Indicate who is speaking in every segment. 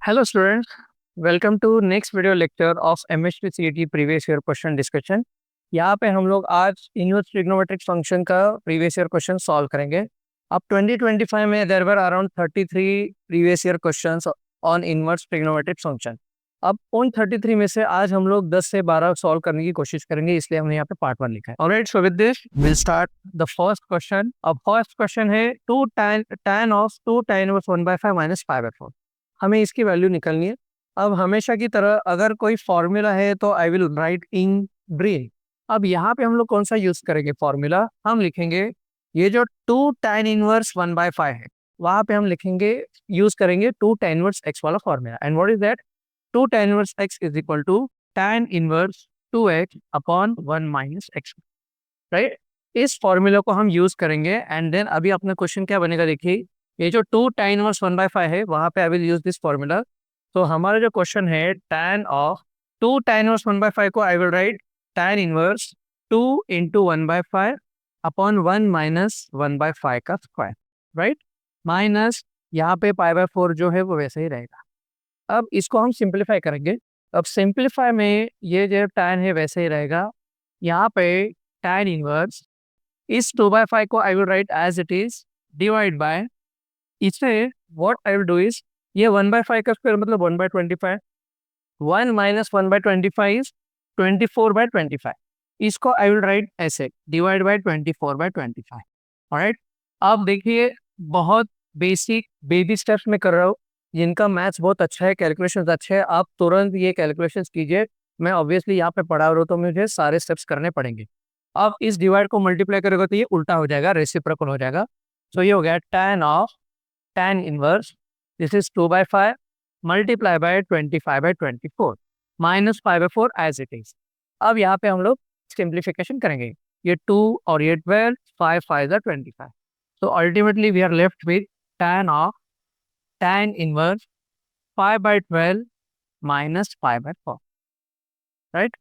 Speaker 1: Hello students, welcome to next video lecture of MHP CET previous year question discussion। यहाँ पे हम लोग आज इन्वर्स ट्रिग्नोमेट्रिक फंक्शन का प्रीवियस ईयर क्वेश्चन सॉल्व करेंगे। अब 2025 में there were around 33 previous year questions on inverse trigonometric function. अब उन 33 में से आज हम लोग 10 से 12 सॉल्व करने की कोशिश करेंगे, इसलिए हमने यहाँ पे पार्ट 1 लिखा है। Alright, so with this will start the first question. अब फर्स्ट क्वेश्चन है 2 tan of 2 tan inverse 1/5 minus 5/4। हमें इसकी वैल्यू निकलनी है। अब हमेशा की तरह अगर कोई फॉर्मूला है तो आई विल राइट इन ग्रीन। अब यहाँ पे हम लोग कौन सा यूज करेंगे फॉर्मूला? हम लिखेंगे ये जो 2 tan इनवर्स 1/5 है, वहां पे हम लिखेंगे यूज करेंगे 2 tan इनवर्स x वाला formula. And what is that? 2 tan inverse x is equal to tan inverse 2x upon 1 minus x, right? इस फॉर्मूला को हम यूज करेंगे एंड देन अभी अपना क्वेश्चन क्या बनेगा देखिए। ये जो 2 tan इनवर्स 1/5 है, वहां पे आई विल यूज दिस फॉर्मूला। तो हमारा जो क्वेश्चन है tan ऑफ 2 tan इनवर्स 1/5 को I will write tan inverse 2 into 1/5 upon 1 minus 1/5 का स्क्वायर, राइट? माइनस यहाँ पे π/4 जो है वो वैसे ही रहेगा। अब इसको हम सिंप्लीफाई करेंगे। अब सिंप्लीफाई में ये जो tan है वैसे ही रहेगा। यहाँ पे tan इनवर्स इस 2/5 को I will write as it is divide by, इससे what I will do is ये 1/5 का स्क्वायर मतलब 1/25, 1 माइनस 1/25 इज 24/25। इसको आई विल राइट ऐसे डिवाइड बाय 24/25। ऑलराइट, अब देखिए बहुत बेसिक बेबी स्टेप्स में कर रहा हूँ। जिनका मैथ्स बहुत अच्छा है, कैलकुलेशंस अच्छे हैं, आप तुरंत ये कैलकुलेशंस कीजिए। मैं ऑब्वियसली यहाँ पे पढ़ा रहा हूँ तो मुझे सारे स्टेप्स करने पड़ेंगे। अब इस डिवाइड को मल्टीप्लाई करेगा तो ये उल्टा हो जाएगा, रेसिप्रोकल हो जाएगा। तो ये हो गया tan of tan inverse this is 2/5 multiply by 25/24 minus 5/4 as it is. अब यहाँ पे हम लोग सिंप्लीफिकेशन करेंगे। ये 2 और ये 12, 5 5 25। तो ultimately we are left with tan of tan inverse 5/12 minus 5/4, right?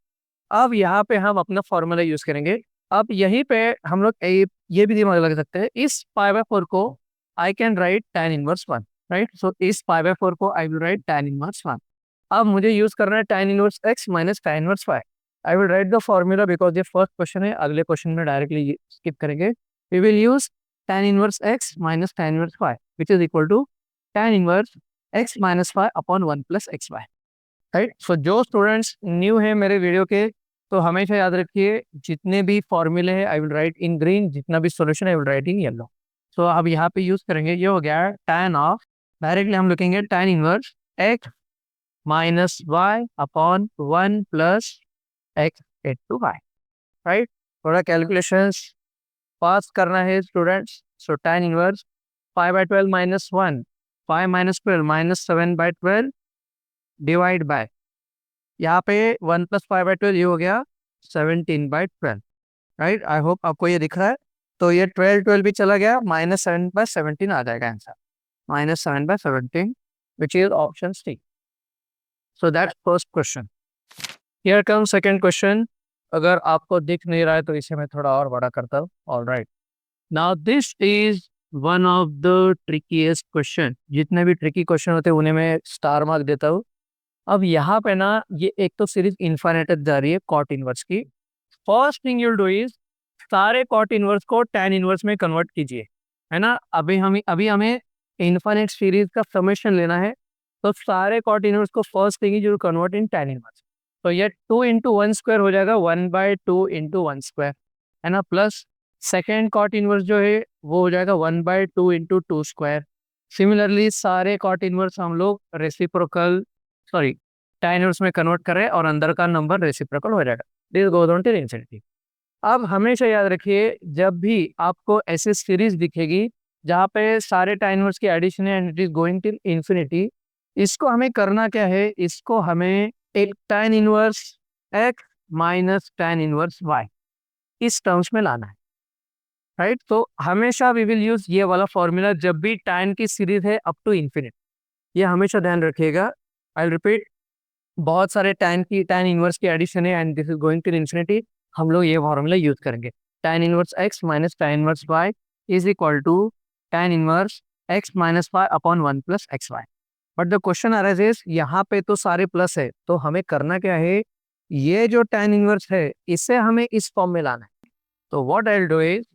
Speaker 1: अब यहाँ पे हम अपना फॉर्मूला यूज करेंगे। अब यहीं पे हम लोग ये भी दिमाग लगा सकते हैं, इस π/4 को I can write tan inverse 1, right? So इस π/4 को I will write tan inverse 1। अब मुझे यूज करना है tan inverse x minus tan inverse 5। I will write the formula because ये फर्स्ट क्वेश्चन है, अगले क्वेश्चन में डायरेक्टली स्किप करेंगे। We will use tan inverse x minus tan inverse 5 which is equal to tan inverse x minus 5 upon 1 plus xy, right? So जो students new है मेरे video के, तो हमेशा याद रखिए जितने भी फॉर्मूले हैं I will write in green, जितना भी solution I will write in yellow. So अब यहाँ पे यूज करेंगे, ये हो गया tan ऑफ, डायरेक्टली हम लिखेंगे tan inverse x minus y upon 1 plus x into y, right? थोड़ा कैलकुलेशंस पास करना है students. So tan inverse 5/12 minus 1, 5 minus 12 minus 7/12 divide by, यहाँ पे 1 प्लस 5/12 ये हो गया 17/12, राइट? आई होप आपको ये दिख रहा है। तो ये 12 भी चला गया, माइनस 7/17 आ जाएगा answer, minus 7/17 which is option C. So that's first question. Here come second question. अगर आपको दिख नहीं रहा है तो इसे मैं थोड़ा और बड़ा करता हूँ। Alright, now this is one of the ट्रिकीएस्ट question. जितने भी ट्रिकी क्वेश्चन होते हैं उन्हें मैं स्टार मार्क देता हूँ। अब यहाँ पे ना ये एक तो सीरीज इन्फाइनाइट जा रही है कॉट इनवर्स की। First thing you'll do is सारे कॉट इनवर्स को tan इनवर्स में कन्वर्ट कीजिए, है ना? अभी हमें इन्फाइनाइट सीरीज का समेशन लेना है। तो सारे कॉट इनवर्स को first thing you convert in tan inverse. तो ये 2 इंटू 1 स्क्वायर हो जाएगा 1/2 इंटू 1 स्क्वायर, है ना? प्लस सेकेंड कॉट इनवर्स जो है वो हो जाएगा 1/2 इंटू 2 स्क्वायर। सिमिलरली सारे कॉट इनवर्स हम लोग रेसिप्रोकल सॉरी tan इनवर्स में कन्वर्ट करें और अंदर का नंबर रेसिप्रोकल हो जाएगा। This goes on to infinity. अब हमेशा याद रखिए जब भी आपको ऐसी सीरीज दिखेगी जहाँ पे सारे tan इनवर्स की एडिशन है and it is going to infinity, इसको हमें करना क्या है? इसको हमें एक tan inverse x minus tan inverse y इस टर्म्स में लाना है, राइट? तो हमेशा वी विल यूज ये वाला फॉर्मूला जब भी tan की सीरीज है अप टू इन्फिनिटी। ये हमेशा ध्यान रखिएगा। आई रिपीट, बहुत सारे tan इनवर्स की एडिशन है and this is going to infinity. हम लोग ये फॉर्मूला यूज करेंगे। tan inverse x minus tan inverse y is equal to tan inverse x minus y upon 1 plus xy, but the question arises, यहाँ पे तो सारे plus है, तो हमें करना क्या है, ये जो tan इनवर्स है इसे हमें इस फॉर्म में लाना है। तो what I will do is,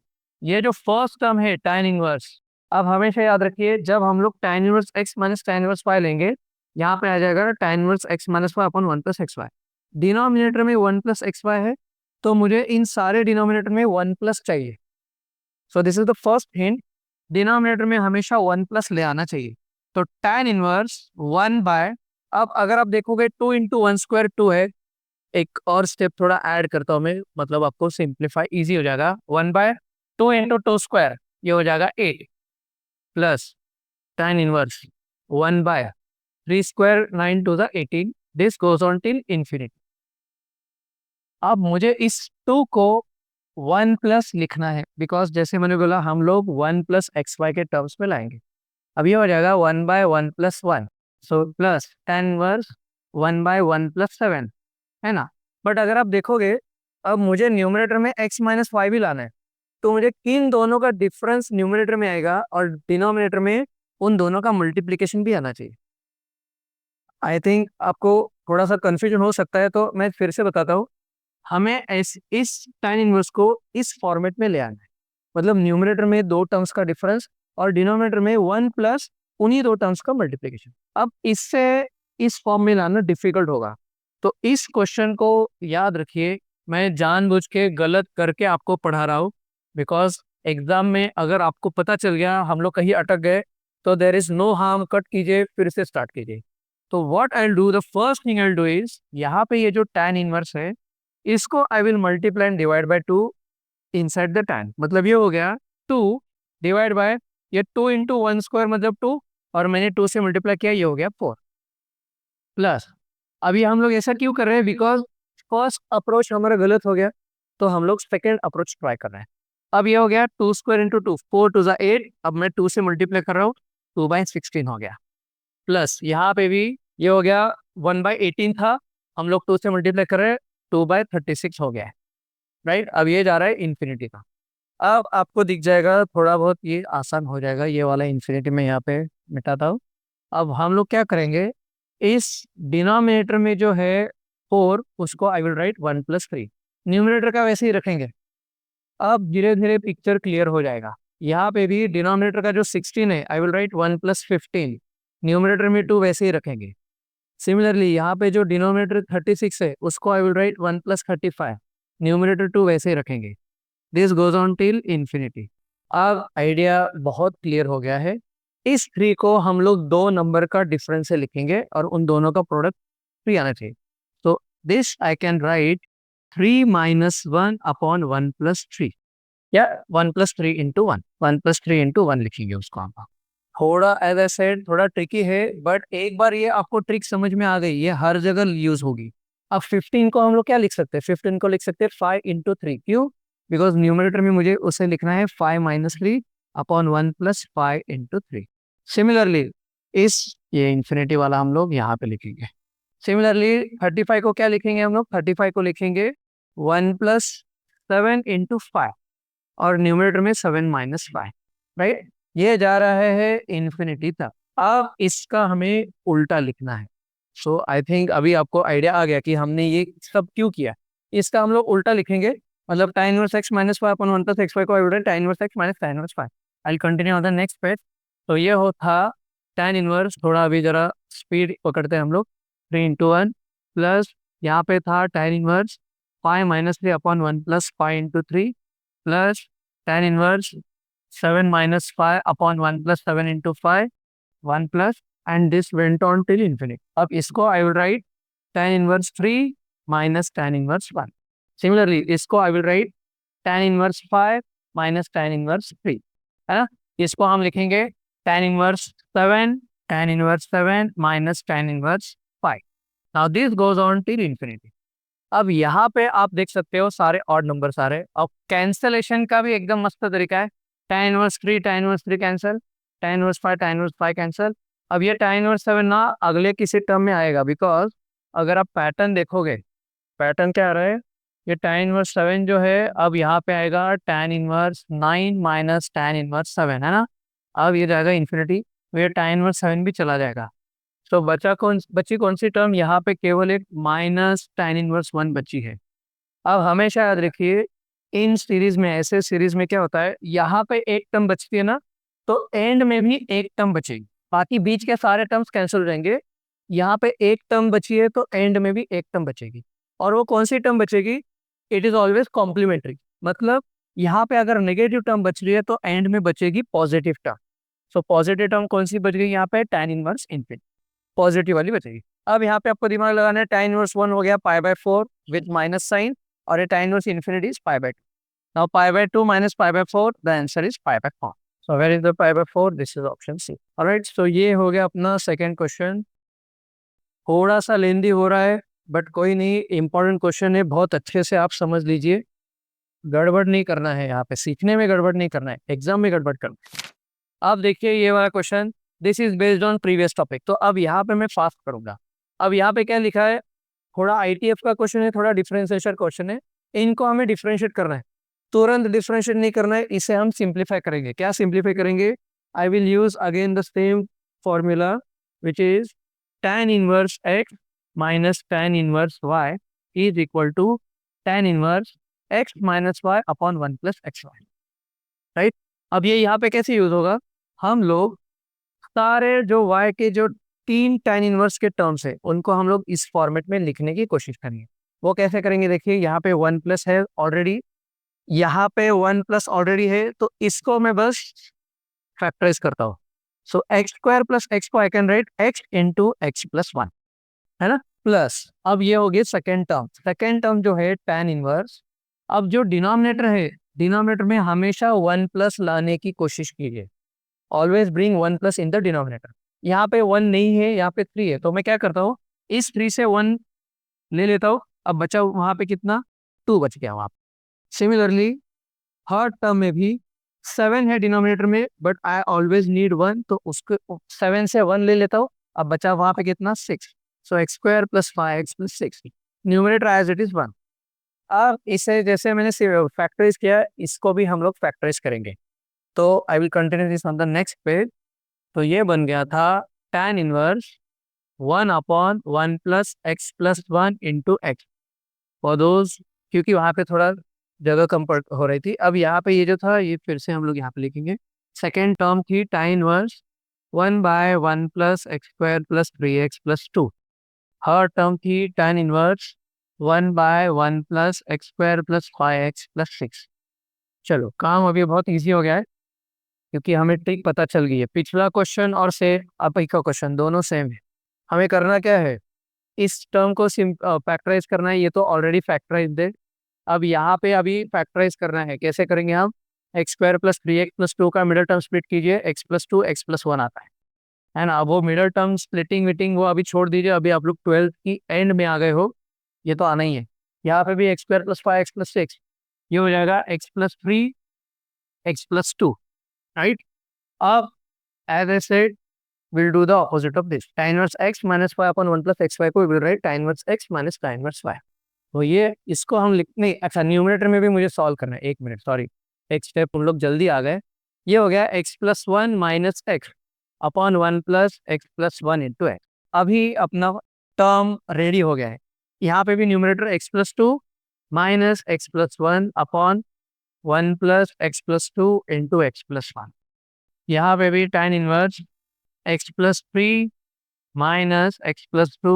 Speaker 1: ये जो फर्स्ट टर्म है tan इनवर्स, अब हमेशा याद रखिए जब हम लोग tan inverse x minus tan inverse y लेंगे, यहाँ पे आ जाएगा tan inverse x minus y upon 1 plus x y. Denominator में 1 प्लस एक्स वाई है, तो मुझे इन सारे डिनोमिनेटर में 1 प्लस चाहिए। So this is the first hint, denominator में हमेशा 1 प्लस ले आना चाहिए। तो tan इनवर्स 1 बाय, अब अगर आप देखोगे 2 इंटू वन स्क्वायर 2 है, एक और स्टेप थोड़ा ऐड करता हूँ मैं, मतलब आपको सिंप्लीफाई इजी हो जाएगा। 1 बाय 2 इंटू 2 स्क्वायर, ये हो जाएगा 8 plus tan inverse 1 by 3 square 9 to the 18, this goes on till infinity. अब मुझे इस 2 को 1 प्लस लिखना है, बिकॉज जैसे मैंने बोला हम लोग 1 प्लस एक्स वाई के टर्म्स में लाएंगे। अब ये हो जाएगा 1 by 1 plus 1, so plus tan inverse 1 by 1 plus 7, है ना। बट अगर आप देखोगे, अब मुझे न्यूमरेटर में x माइनस वाई भी लाना है, तो मुझे इन दोनों का डिफरेंस न्यूमरेटर में आएगा और डिनोमिनेटर में उन दोनों का मल्टीप्लिकेशन भी आना चाहिए। आई थिंक आपको थोड़ा सा कंफ्यूजन हो सकता है, तो मैं फिर से बताता हूँ। हमें इस tan इनवर्स को इस फॉर्मेट में ले आना है, मतलब न्यूमरेटर में 2 टर्म्स का डिफरेंस और डिनोमिनेटर में 1 प्लस उन्हीं 2 टर्म्स का मल्टीप्लिकेशन। अब इससे इस फॉर्म में लाना डिफिकल्ट होगा, तो इस क्वेश्चन को याद रखिए। मैं जानबूझ के गलत करके आपको पढ़ा रहा हूँ, बिकॉज एग्जाम में अगर आपको पता चल गया हम लोग कहीं अटक गए, तो there is no harm, cut कीजिए फिर से स्टार्ट कीजिए। तो what I will do, the first thing I will do is, यहाँ पे ये जो tan इनवर्स है इसको I will multiply and divide by 2 inside the tan, मतलब ये हो गया 2 डिवाइड बाय, ये 2 इंटू वन स्क्वायर मतलब 2, और मैंने 2 से मल्टीप्लाई किया, ये हो गया 4 प्लस। अभी हम लोग ऐसा क्यों कर रहे हैं, बिकॉज फर्स्ट अप्रोच हमारा गलत हो गया, तो हम लोग सेकेंड अप्रोच ट्राई कर रहे हैं। अब ये हो गया 2 स्क्वायर इंटू 2, 4 टू ज़ा 8, अब मैं 2 से मल्टीप्लाई कर रहा हूँ, 2 बाई 16 हो गया, प्लस यहाँ पे भी ये हो गया 1 बाई 18 था, हम लोग 2 से मल्टीप्लाई कर रहे हैं, 2 बाई 36 हो गया है, राइट। अब ये जा रहा है इन्फिनिटी का। अब आपको दिख जाएगा थोड़ा बहुत, ये आसान हो जाएगा, ये वाला इन्फिनिटी में यहाँ पे मिटाता हूँ। अब हम लोग क्या करेंगे, इस डिनोमिनेटर में जो है 4, उसको आई विल राइट 1 प्लस 3, न्यूमिनेटर का वैसे ही रखेंगे। अब धीरे धीरे पिक्चर क्लियर हो जाएगा। यहाँ पे भी डिनोमिनेटर का जो 16 है I will right 1 plus 15, numerator में 2 वैसे ही रखेंगे। सिमिलरली यहाँ पे जो डिनोमिनेटर 36 है उसको आई विल राइट 1 प्लस 35, न्यूमिनेटर 2 वैसे ही रखेंगे। This goes on till infinity. अब आइडिया बहुत क्लियर हो गया है। इस 3 को हम लोग 2 नंबर का डिफरेंस से लिखेंगे और उन दोनों का प्रोडक्ट 3 आना चाहिए। तो this I can right 3 minus 1 upon 1 plus 3, या 1 प्लस 3 इंटू 1, 1 प्लस 3 इंटू 1 लिखेंगे उसको हम। थोड़ा एज आई सेड थोड़ा ट्रिकी है, बट एक बार ये आपको ट्रिक समझ में आ गई, ये हर जगह यूज होगी। अब 15 को हम लोग क्या लिख सकते हैं, 15 को लिख सकते हैं 5 इंटू 3, क्यों, बिकॉज न्यूमरेटर में मुझे उसे लिखना है 5 minus 3 upon 1 plus 5 into 3। Similarly इस ये इन्फिनिटी वाला हम लोग यहाँ पे लिखेंगे। सिमिलरली 35 को क्या लिखेंगे हम लोग, 35 को लिखेंगे 1 प्लस 7 इंटू 5, और न्यूमरेटर में 7 माइनस 5, राइट। ये जा रहा है इन्फिनिटी तक। अब इसका हमें उल्टा लिखना है। सो आई थिंक अभी आपको आइडिया आ गया कि हमने ये सब क्यों किया। इसका हम लोग उल्टा लिखेंगे, मतलब tan inverse x minus 5 upon 1 plus x y को tan inverse x minus tan inverse 5। I continue on the next page. तो ये हो था tan इनवर्स, थोड़ा अभी जरा स्पीड पकड़ते हैं हम लोग, 3 इंटू 1 प्लस यहाँ पे था tan inverse 5 minus 3 upon 1 plus 5 into 3 plus tan inverse 7 minus 5 upon 1 plus 7 into 5, 1 plus, and this went on till infinity. अब इसको I will write tan inverse 3 minus tan inverse 1. Similarly, इसको I will write tan inverse 5 minus tan inverse 3, है ना। इसको हम लिखेंगे tan inverse 7 minus tan inverse 5. Now this goes on till infinity. अब यहाँ पे आप देख सकते हो सारे ऑड नंबर सारे, और कैंसलेशन का भी एकदम मस्त तरीका है। tan inverse 3 tan inverse 3 cancel, tan inverse 5 tan inverse 5 cancel. अब ये tan इनवर्स 7 ना अगले किसी टर्म में आएगा, बिकॉज अगर आप पैटर्न देखोगे, पैटर्न क्या आ रहा है, ये tan इनवर्स 7 जो है अब यहाँ पे आएगा tan inverse 9 minus tan inverse 7, है ना। अब ये जाएगा इन्फिनिटी, तो ये tan इनवर्स 7 भी चला जाएगा। सो बची कौन सी टर्म, यहाँ पे केवल एक माइनस tan इनवर्स 1 बची है। अब हमेशा याद रखिए इन सीरीज में, ऐसे सीरीज में क्या होता है, यहाँ पे एक टर्म बचती है ना, तो एंड में भी एक टर्म बचेगी, बाकी बीच के सारे टर्म्स कैंसिल हो जाएंगे। यहाँ पे एक टर्म बची है तो एंड में भी एक टर्म बचेगी, और वो कौन सी टर्म बचेगी, इट इज ऑलवेज कॉम्प्लीमेंट्री। मतलब यहाँ पे अगर नेगेटिव टर्म बच रही है तो एंड में बचेगी positive term. So positive term कौन सी बच गई यहाँ पे, tan इनवर्स इन्फिनिटी, पॉजिटिव वाली बचेगी। अब यहाँ पे आपको दिमाग लगाना है, tan इनवर्स 1 हो गया π/4 विद माइनस साइन, और ये tan inverse infinity is π/2। Now π/2 minus π/4, the answer is π/4। So where is the π/4, this is option C. Alright, so ये हो गया अपना सेकंड क्वेश्चन। थोड़ा सा लेंदी हो रहा है बट कोई नहीं, इंपॉर्टेंट क्वेश्चन है, बहुत अच्छे से आप समझ लीजिए। गड़बड़ नहीं करना है यहाँ पे, सीखने में गड़बड़ नहीं करना है, एग्जाम में गड़बड़ करना है। अब देखिए ये वाला question, this is based on previous topic. तो अब यहाँ पे मैं फास्ट करूंगा। अब यहाँ पे क्या लिखा है, थोड़ा आईटीएफ का क्वेश्चन है, थोड़ा डिफरेंशिएशन क्वेश्चन है, इनको हमें डिफरेंशिएट करना है। तुरंत डिफरेंशिएट नहीं करना है, इसे हम सिंप्लीफाई करेंगे। क्या सिंप्लीफाई करेंगे, I will use again the same formula which is tan inverse x minus tan inverse y is equal to tan inverse x minus y upon 1 plus x y. Right, अब ये यहाँ पे कैसे use होगा, हम लोग सारे जो y के जो 3 tan इनवर्स के टर्म्स है उनको हम लोग इस फॉर्मेट में लिखने की कोशिश करेंगे। वो कैसे करेंगे, देखिए यहाँ पे 1 प्लस है ऑलरेडी, यहाँ पे 1 प्लस ऑलरेडी है, तो इसको मैं बस फैक्टराइज करता हूँ। सो एक्स स्क्वायर प्लस एक्स को I can right x into x plus 1, है ना, प्लस अब ये हो गई सेकेंड टर्म। सेकेंड टर्म जो है tan इनवर्स, अब जो डिनोमिनेटर है, डिनोमिनेटर में हमेशा 1 प्लस लाने की कोशिश कीजिए, always bring 1 plus in the denominator. यहाँ पे 1 नहीं है, यहाँ पे 3 है, तो मैं क्या करता हूँ, इस 3 से 1 ले लेता हूँ। अब बचा वहां पे कितना, 2 बच गया वहां पे। सिमिलरली थर्ड टर्म में भी 7 है डिनोमिनेटर में, बट आई ऑलवेज नीड 1, तो उसको 7 से 1 ले लेता हूँ। अब बचा वहां पे कितना, 6। So x square plus 5x plus 6, numerator as it is 1। अब इसे जैसे मैंने फैक्टराइज किया, इसको भी हम लोग फैक्टराइज करेंगे। तो I will continue this on the next page. तो ये बन गया था tan inverse 1 upon 1 plus x plus 1 into x for those, क्योंकि वहाँ पे थोड़ा जगह कम हो रही थी। अब यहाँ पे ये जो था, ये फिर से हम लोग यहाँ पे लिखेंगे। सेकेंड टर्म थी tan inverse 1/1 plus x square plus 3x plus 2। Third term थी tan inverse 1/1 plus x square plus 5x plus 6। चलो काम अभी बहुत इजी हो गया है, क्योंकि हमें ट्रिक पता चल गई है। पिछला क्वेश्चन और से अभी का क्वेश्चन दोनों सेम है। हमें करना क्या है, इस टर्म को फैक्टराइज करना है, ये तो ऑलरेडी फैक्टराइज है। अब यहाँ पे अभी फैक्टराइज करना है, कैसे करेंगे हम, x square plus 3x plus 2 का मिडल टर्म स्प्लिट कीजिए, x प्लस 2 x प्लस 1 आता है ना। अब वो मिडल टर्म स्प्लिटिंग विटिंग वो अभी छोड़ दीजिए, अभी आप लोग 12th की एंड में आ गए हो, ये तो आना ही है। यहाँ पे भी x square plus 5x plus 6, ये हो जाएगा x plus 3 x plus 2, right. अब as I said we'll do the opposite of this, tan inverse x minus 5 upon 1 plus xy को we will write tan inverse x minus tan inverse y। तो ये इसको हम लिख नहीं, अच्छा numerator में भी मुझे सॉल्व करना है, एक मिनट सॉरी, एक स्टेप हम लोग जल्दी आ गए। ये हो गया x plus 1 minus x upon 1 plus x plus 1 into x. अभी अपना टर्म रेडी हो गया है। यहाँ पे भी numerator x plus 2 minus x plus 1 upon 1 plus x plus 2 into x plus 1। यहाँ पे भी tan inverse x plus 3 minus x plus 2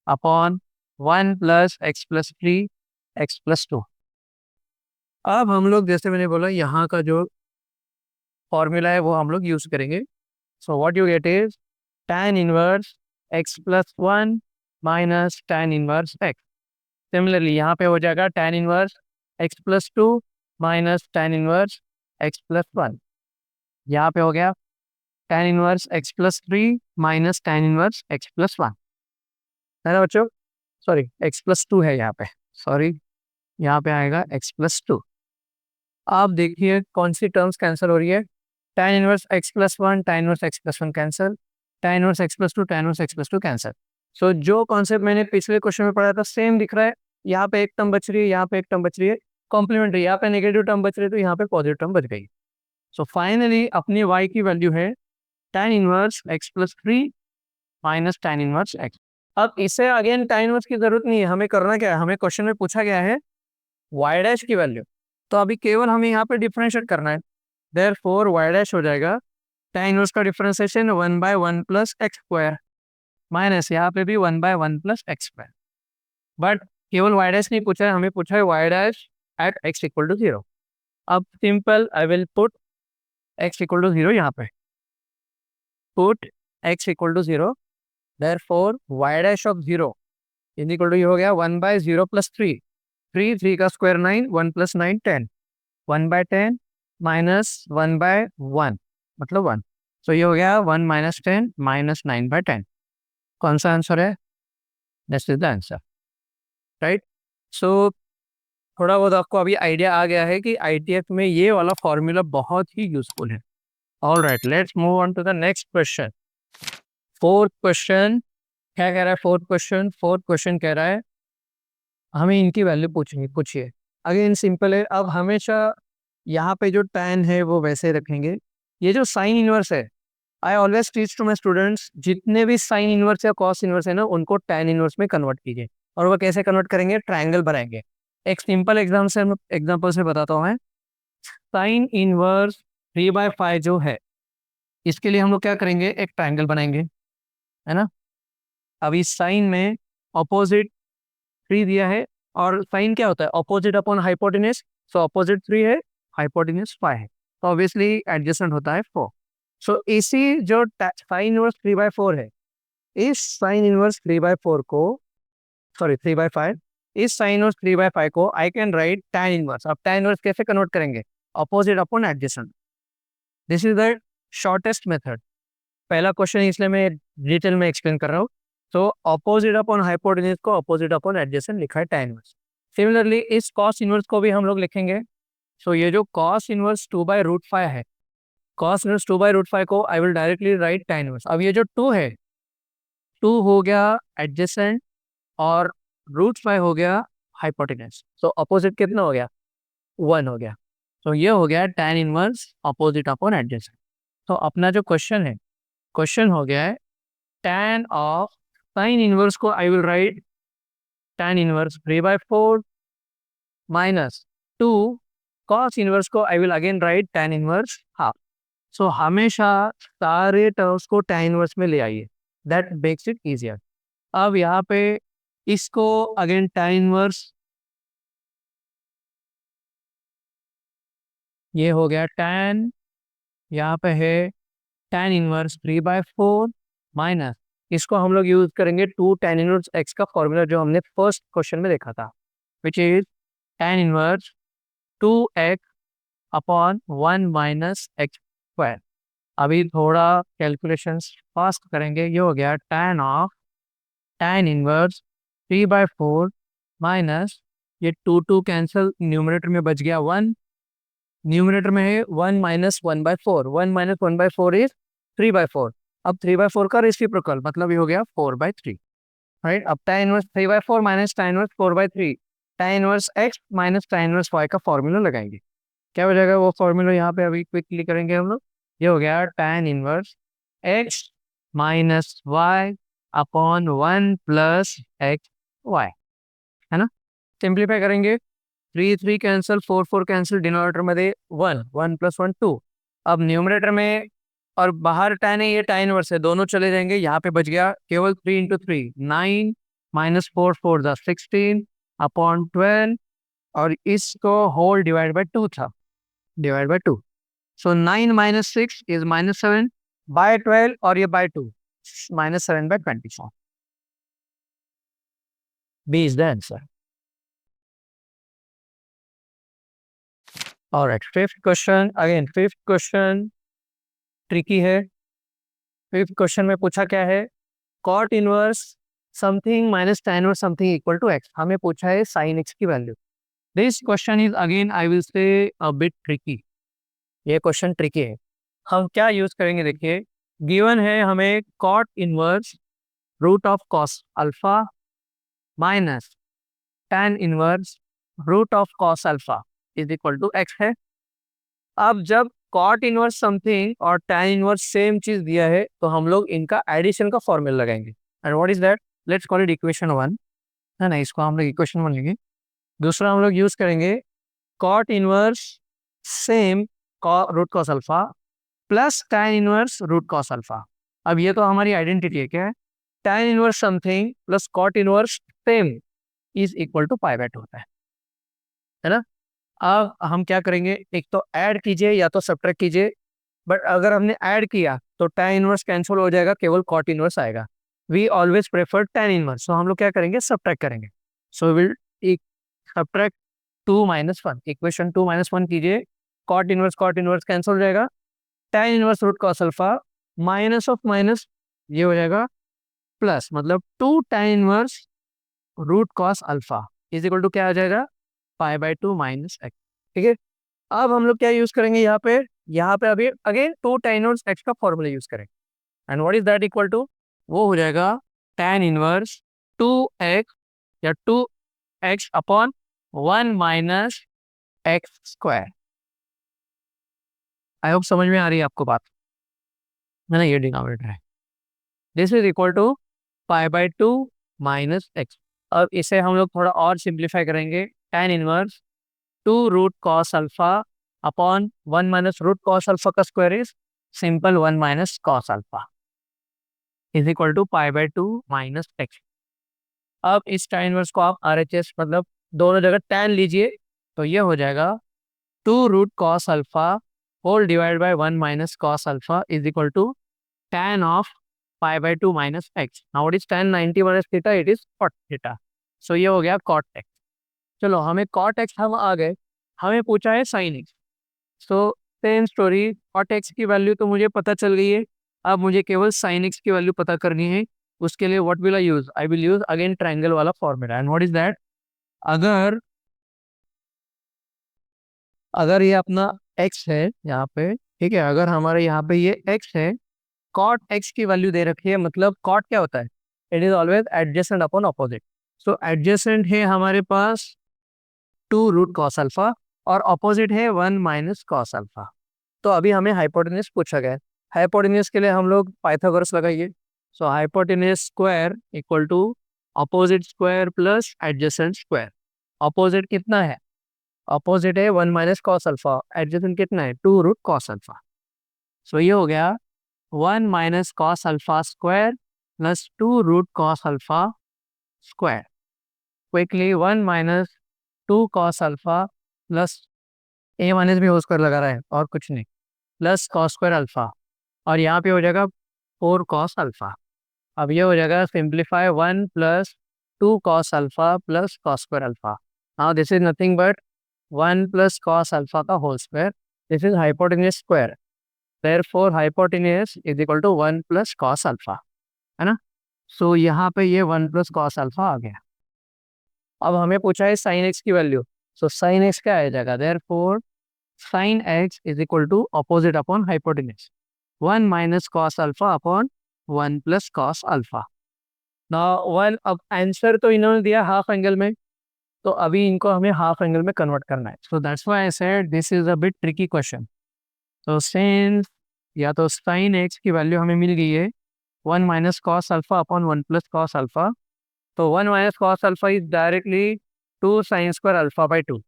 Speaker 1: upon 1 plus x plus 3 x plus 2। अब हम लोग जैसे मैंने बोला यहाँ का जो फॉर्मूला है वो हम लोग यूज करेंगे। So what you get is tan inverse x plus 1 minus tan inverse x। Similarly यहाँ पे हो जाएगा tan inverse x plus 2 minus tan inverse x plus 1। यहाँ पे हो गया tan inverse x plus 3 minus tan inverse x plus 1, है ना बच्चों, सॉरी x प्लस 2 है यहाँ पे, सॉरी यहाँ पे आएगा x प्लस 2। आप देखिए कौन सी टर्म्स कैंसिल हो रही है, tan inverse x plus 1 tan inverse x plus 1 cancel, tan inverse x plus 2 tan inverse x plus 2 cancel. So जो कॉन्सेप्ट मैंने पिछले क्वेश्चन में पढ़ा था सेम दिख रहा है। यहाँ पे एक टर्म बच रही है, यहाँ पे एक टर्म बच रही है, कॉम्प्लीमेंट्री, यहाँ पे नेगेटिव टर्म बच रही है तो यहाँ पे पॉजिटिव टर्म बच गई। सो फाइनली अपनी y की वैल्यू है tan inverse x plus 3 minus tan inverse x। अब इसे अगेन tan इनवर्स की जरूरत नहीं है, हमें करना क्या है, हमें क्वेश्चन में पूछा गया है y डैश की वैल्यू, तो अभी केवल हमें यहाँ पे डिफरेंशिएट करना है। देयरफॉर y डैश हो जाएगा tan इनवर्स का differentiation 1/1 plus x square, minus यहाँ पे भी 1/1 प्लस एक्स स्क्वायर। बट केवल y डैश नहीं पूछा है, हमें पूछा है y dash at x equal to 0। अब simple I will put x equal to 0 यहाँ पे, put x equal to 0, therefore y dash of 0 is equal to, ये हो गया 1/0 प्लस 3, 3 का स्क्वायर 9, 1 प्लस 9 10, 1/10 माइनस 1/1 मतलब 1, तो ये हो गया 1 माइनस 10 माइनस 9/10। कौन सा आंसर है? This is the answer, right. So थोड़ा बहुत आपको अभी आइडिया आ गया है कि आईटीएफ में ये वाला फॉर्मूला बहुत ही यूजफुल है। All right, let's move on to the next question. Fourth question क्या कह रहा है? फोर्थ क्वेश्चन कह रहा है हमें इनकी वैल्यू पूछेंगे, पूछिए। अगेन सिंपल है, अब हमेशा यहाँ पे जो tan है वो वैसे रखेंगे। ये जो साइन इनवर्स है, I always teach to my students, जितने भी साइन इनवर्स या कॉस इनवर्स है ना, उनको tan इनवर्स में कन्वर्ट कीजिए। और वो कैसे कन्वर्ट करेंगे? ट्राइंगल बनाएंगे। एक सिंपल एग्जाम्पल से बताता हूँ मैं। साइन इनवर्स 3/5 जो है, इसके लिए हम लोग क्या करेंगे? एक ट्राइंगल बनाएंगे, है ना। अब इस साइन में ऑपोजिट 3 दिया है, और साइन क्या होता है? Opposite upon hypotenuse. So opposite 3 है, हाइपोटेन्यूज 5 है, तो ऑब्वियसली एडजेसेंट होता है 4। सो इसी जो साइन इनवर्स 3/4 है, इस साइन इनवर्स 3/4 को, सॉरी 3/5, इस साइन इनवर्स 3/5 को I can write tan inverse. अब tan इनवर्स कैसे कन्वर्ट करेंगे? Opposite upon adjacent. This is the shortest method. पहला क्वेश्चन इसलिए मैं डिटेल में एक्सप्लेन कर रहा हूँ। तो ऑपोजिट अपॉन हाइपोटेन्यूज को ऑपोजिट अपॉन एडजेसेंट लिखा है tan इनवर्स। सिमिलरली इस cos इनवर्स को भी हम लोग लिखेंगे। सो ये जो cos इनवर्स 2/√5 है, cos इनवर्स 2/√5 को I will directly right tan inverse. अब ये जो 2 है, 2 हो गया एडजेसेंट और √5 हो गया हाइपोटेन्यूज। सो अपोजिट कितना हो गया? 1 हो गया। तो ये हो गया tan inverse opposite upon adjacent. तो अपना जो क्वेश्चन है, क्वेश्चन हो गया है tan ऑफ साइन इनवर्स को I will write tan inverse 3/4 minus 2 cos inverse को I will again write tan inverse half. So हमेशा सारे टर्म्स को tan इनवर्स में ले आइए, दैट मेक्स इट इजियर। अब यहाँ पे इसको अगेन tan इनवर्स, ये हो गया tan, यहाँ पे है tan इनवर्स 3/4 माइनस, इसको हम लोग यूज करेंगे 2 tan इनवर्स x का फॉर्मूला जो हमने फर्स्ट क्वेश्चन में देखा था, विच is tan inverse 2x upon 1 minus x square. अभी थोड़ा कैलकुलेशंस फास्ट करेंगे। ये हो गया tan इनवर्स 3/4 माइनस, ये 2 कैंसिल, न्यूमरेटर में बच गया 1, न्यूमरेटर में है 1 माइनस 1/4, 1 माइनस 1/4 इज 3/4। अब 3/4 का रेसिप्रोकल मतलब ये हो गया 4/3, राइट। अब tan inverse 3/4 minus tan inverse 4/3, tan inverse x minus tan inverse y का फॉर्मूला लगाएंगे। क्या हो जाएगा वो फॉर्मूला? यहाँ पे अभी क्विकली करेंगे हम लोग। ये हो गया tan inverse x minus y upon 1 plus x y, है ना। सिंप्लीफाई करेंगे, 3 कैंसिल, 4 कैंसिल, डिनोमिनेटर मध्ये 1, 1 प्लस 1 2। अब न्यूमरेटर में और बाहर tan है, ये tan इनवर्स है, दोनों चले जाएंगे। यहाँ पे बच गया केवल 3 इंटू 3 9 माइनस 4 4 16 अपॉन 12, और इसको होल डिवाइड बाय 2 था, डिवाइड बाय 2। सो 9 माइनस 6 इज माइनस 7 बाय 12, और ये by 2, minus 7/24। B is the answer. All right, fifth question, again fifth question tricky है। फिफ्थ क्वेश्चन में पूछा क्या है? Cot inverse something minus tan inverse something equal to x। हमें पूछा है साइन x की value. This question is again I will say a bit tricky. ये क्वेश्चन ट्रिकी है। हम क्या यूज करेंगे? देखिए, गिवन है हमें cot inverse root of cos alpha minus tan inverse root of cos alpha is equal to x है। अब जब कॉट इनवर्स समथिंग और tan इनवर्स सेम चीज दिया है तो हम लोग इनका एडिशन का फॉर्मूला लगाएंगे। And what is that? Let's call it equation 1, है ना, इसको हम लोग इक्वेशन 1 लेंगे। दूसरा हम लोग यूज करेंगे cot inverse same root cos alpha plus tan inverse root cos alpha. अब ये तो हमारी आइडेंटिटी है, क्या है? tan inverse something plus cot inverse same is equal to pi by 2 होता है ना। अब हम क्या करेंगे, एक तो ऐड कीजिए या तो सब्ट्रैक्ट कीजिए। बट अगर हमने ऐड किया तो tan इनवर्स कैंसिल हो जाएगा, केवल कॉट इनवर्स आएगा। We always prefer tan inverse, so हम लोग क्या करेंगे, सब्ट्रैक्ट करेंगे। सो विल सब्ट्रैक्ट 2 - 1, इक्वेशन 2 - 1 कीजिए, कॉट इनवर्स कैंसिल हो जाएगा, tan inverse root cos alpha minus of minus ये हो जाएगा प्लस, मतलब 2 tan inverse root cos alpha is equal to क्या आ जाएगा, पाई बाय 2 माइनस एक्स। ठीक है, अब हम लोग क्या यूज करेंगे यहाँ पे अभी अगेन 2 tan इनवर्स एक्स का फॉर्मूला यूज करेंगे। And what is that equal to, वो हो जाएगा tan इनवर्स 2x या 2x upon 1 minus x square. I hope समझ में आ रही है आपको बात, है ना, ये डिनोमिनेटर है। This is equal to pi by 2 minus x. अब इसे हम लोग थोड़ा और सिंप्लीफाई करेंगे, tan inverse 2 root cos alpha upon 1 minus root cos alpha का square is simple 1 minus cos alpha is equal to pi by 2 minus x. अब इस tan इनवर्स को आप RHS मतलब दोनों जगह tan लीजिए तो ये हो जाएगा 2 root cos alpha whole divide by 1 minus cos alpha is equal to tan of pi by 2 minus x. Now it is tan 90 minus theta, it is cot theta. So ये हो गया cot x। चलो हमें cot x हम आ गए, हमें पूछा है sin x। So same story, cot x की वैल्यू तो मुझे पता चल गई है, अब मुझे केवल sin x की वैल्यू पता करनी है। उसके लिए what will I use, I will use again triangle वाला formula. And what is that, अगर अगर ये अपना x है यहाँ पे, ठीक है, अगर हमारे यहाँ पे ये x है, cot x की वैल्यू दे रखी है, मतलब cot क्या होता है, it is always adjacent upon opposite. So adjacent है हमारे पास 2 रूट कॉस अल्फा और ऑपोजिट है 1 माइनस कॉस अल्फा। तो अभी हमें हाइपोटेन्यूज पूछा गया है, हाइपोटेन्यूज के लिए हम लोग पाइथागोरस लगाइए। So hypotenuse square equal to opposite square plus adjacent square. Opposite कितना है, ऑपोजिट है 1 माइनस कॉस अल्फा, एडजेसेंट कितना है 2 रूट कॉस अल्फा। सो ये हो गया 1 minus cos alpha square plus 2 root cos alpha square. Quickly 1 minus 2 cos alpha plus a minus भी हो स्क्वायर लगा रहा है और कुछ नहीं, प्लस कॉस स्क्वायर अल्फा, और यहाँ पे हो जाएगा 4 कॉस अल्फा। अब ये हो जाएगा simplify 1 plus 2 cos alpha plus cos square alpha. Now this is nothing but 1 plus cos alpha का whole square. This is hypotenuse square, therefore hypotenuse is equal to 1 plus cos alpha, है ना। सो यहाँ पे ये 1 प्लस कॉस अल्फा आ गया। अब हमें पूछा है साइन एक्स की वैल्यू, सो साइन एक्स क्या आ जाएगा, therefore sine x is equal to opposite upon hypotenuse 1 minus cos alpha upon 1 plus cos alpha. Now one, अब आंसर तो इन्होंने दिया हाफ एंगल में, तो अभी इनको हमें हाफ एंगल में कन्वर्ट करना है। So that's why I said this is a bit tricky question. तो सिंस या तो साइन एक्स की वैल्यू हमें मिल गई है 1 minus cos alpha upon 1 plus cos alpha, तो 1 minus cos alpha is directly 2 sine square alpha by 2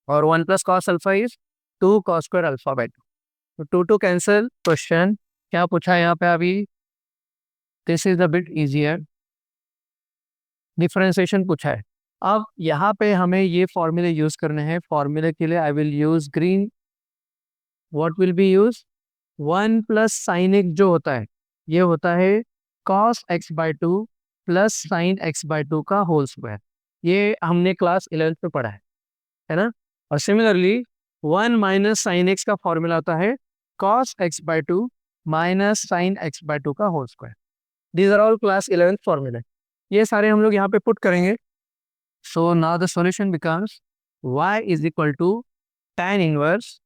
Speaker 1: और 1 plus cos alpha is 2 cos square alpha by 2। तो 2 टू कैंसिल, क्वेश्चन क्या पूछा है यहाँ पे अभी, this is a bit easier, differentiation पूछा है। अब यहाँ पे हमें ये फॉर्मूले यूज करने हैं, फॉर्मूले के लिए आई will use green. What will be use, 1 plus sine x जो होता है ये होता है cos x by 2 plus sign x by 2 का होल स्क्वायर। ये हमने क्लास 11th में पढ़ा है ना। और सिमिलरली 1 माइनस साइन एक्स का फॉर्मूला होता है cos x by 2 minus sine x by 2 का whole square. These are all class 11th फॉर्मूले, ये सारे हम लोग यहाँ पे पुट करेंगे। So now the solution becomes y is equal to tan inverse,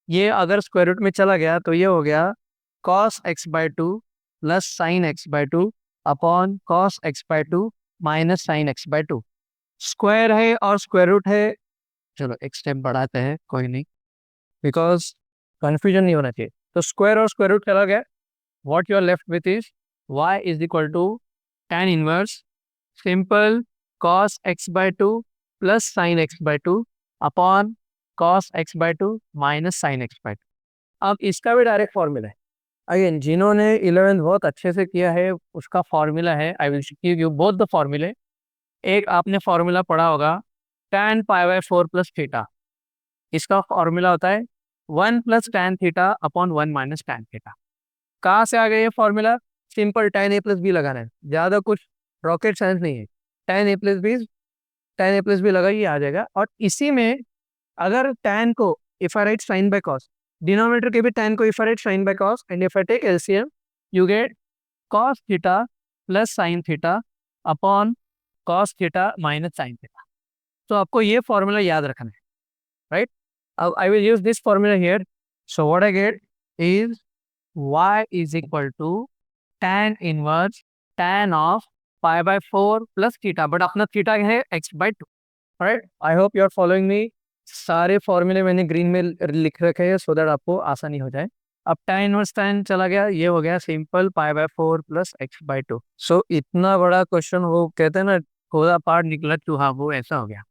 Speaker 1: ये अगर स्क्वायर रूट में चला गया तो ये हो गया cos x by 2 plus sign x by 2 upon cos x by 2 minus sine x by 2। Square है और स्क्वायर रूट है, चलो एक स्टेप बढ़ाते हैं, कोई नहीं, बिकॉज कंफ्यूजन नहीं होना चाहिए। तो स्क्वायर और स्क्वायर रूट चला गया, what you are left with is y is equal to tan inverse simple cos x by two plus sine x by two upon cos x by two minus sine x by two. अब इसका भी direct formula है। Again जिन्होंने 11th बहुत अच्छे से किया है उसका फॉर्मूला है, I will give you both the फॉर्मूले। एक आपने फॉर्मूला पढ़ा होगा tan pi by 4 plus theta, इसका फॉर्मूला होता है 1 plus tan theta upon 1 minus tan theta. कहाँ से आ गया ये formula? Simple tan a plus b लगाना है, ज़्यादा कुछ रॉकेट साइंस नहीं है। tan a प्लस बी लगाइए आ जाएगा। और इसी में अगर tan को if I write sine by cos, denominator के भी tan को if I write sine by cos and if I take LCM you get cos theta plus sine theta upon cos theta minus sine theta. तो आपको ये formula याद रखना है, right? अब I will use this formula here. So what I get is y is equal to tan inverse tan of pi by 4 plus theta, but अपना theta है x by 2, right? I hope you are following me. सारे फॉर्मूले मैंने green में लिख रखे हैं so that आपको आसानी हो जाए। अब tan इनवर्स tan चला गया, ये हो गया simple pi by 4 plus x by 2। सो इतना बड़ा क्वेश्चन, वो कहते हैं ना थोड़ा पार्ट निकला चूहा, वो ऐसा हो गया।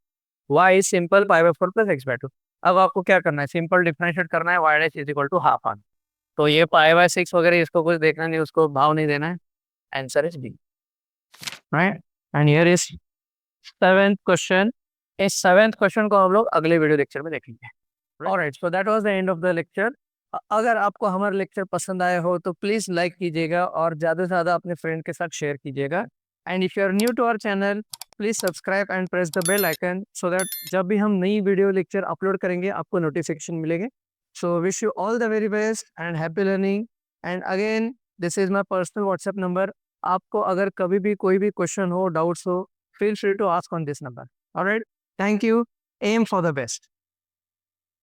Speaker 1: y is simple pi by 4 plus x by 2। अब आपको क्या करना है, सिंपल डिफरेंशिएट करना है, y dash is equal to half आन। तो ये पाई बाय 6 वगैरह इसको कुछ देखना नहीं, उसको भाव नहीं देना है। Answer is D, right? And here is seventh question. इस सेवेंथ क्वेश्चन को हम लोग अगले वीडियो लेक्चर में देखेंगे। Alright, so that was the end of the lecture. अगर आपको हमारा लेक्चर पसंद आया हो तो प्लीज लाइक कीजिएगा और ज़्यादा से ज़्यादा अपने फ्रेंड के साथ शेयर कीजिएगा। And if you are new to our channel please subscribe and press the bell icon so that जब भी हम नई वीडियो लेक्चर अपलोड करेंगे आपको नोटिफिकेशन मिलेंगे। So wish you all the very best and happy learning. And again, this is my personal WhatsApp number. आपको अगर कभी भी कोई भी क्वेश्चन हो, डाउट्स हो, feel free to ask on this number. All right. Thank you. Aim for the best.